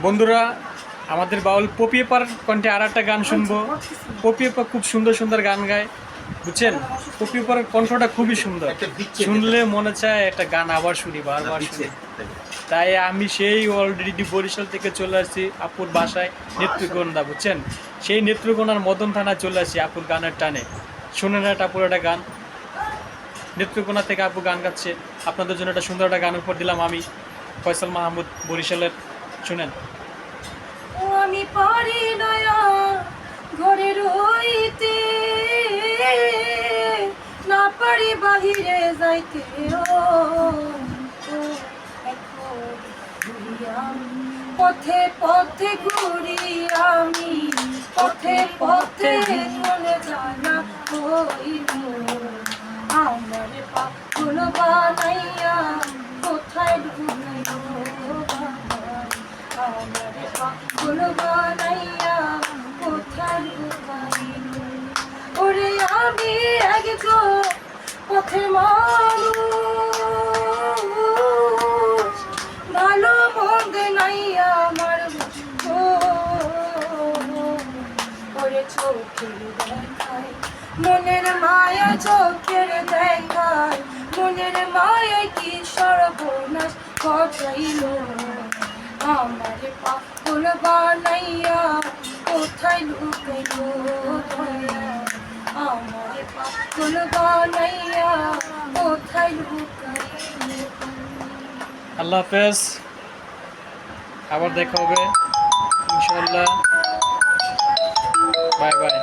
বন্ধুরা, আমাদের বাউল পপিয়েপার কণ্ঠে আর একটা গান শুনবো। পপিয়েপা খুব সুন্দর সুন্দর গান গায়, বুঝছেন? পপিয়েপার কণ্ঠটা খুবই সুন্দর, শুনলে মনে চায় একটা গান আবার শুনি, বারবার শুনি। তাই আমি সেই অলরেডি বরিশাল থেকে চলে আসছি আপুর বাসায় নেত্রকোনা, বুঝছেন? সেই নেত্রকোনার মদন থানায় চলে আসছি আপুর গানের টানে। শুনে না আপুর একটা গান, নেত্রকোনা থেকে আপু গান গাচ্ছে। আপনাদের জন্য একটা সুন্দর একটা গান উপর দিলাম আমি, ফয়সাল মাহমুদ বরিশালের। শুনেন। আমি পারি নয়া ঘরে রইতে, না পারি বাহিরে যাইতে। পথে পথে ঘুরি আমি, পথে পথে মনে জানা হইল। আমার পাগল বানাইয়া কোথায় ঢুকাইল আমার পাগল বানাইয়া কোথায় ঢুকাইল। ওরে আমি একগো পথের মানুষ, ভালো মন্দ নাই আমার। ওরে চোখের দেখায় মনের মায়া, চোখের দেখায় মনের মায়া কি সর্বনাশ ঘটাইল। আমার পাগল বানাইয়া কোথায় লুকাইল দয়া, আমার পাগল বানাইয়া কোথায় লুকাইল। আল্লাহ হাফেজ, আবার দেখা হবে ইনশাআল্লাহ। Bye bye.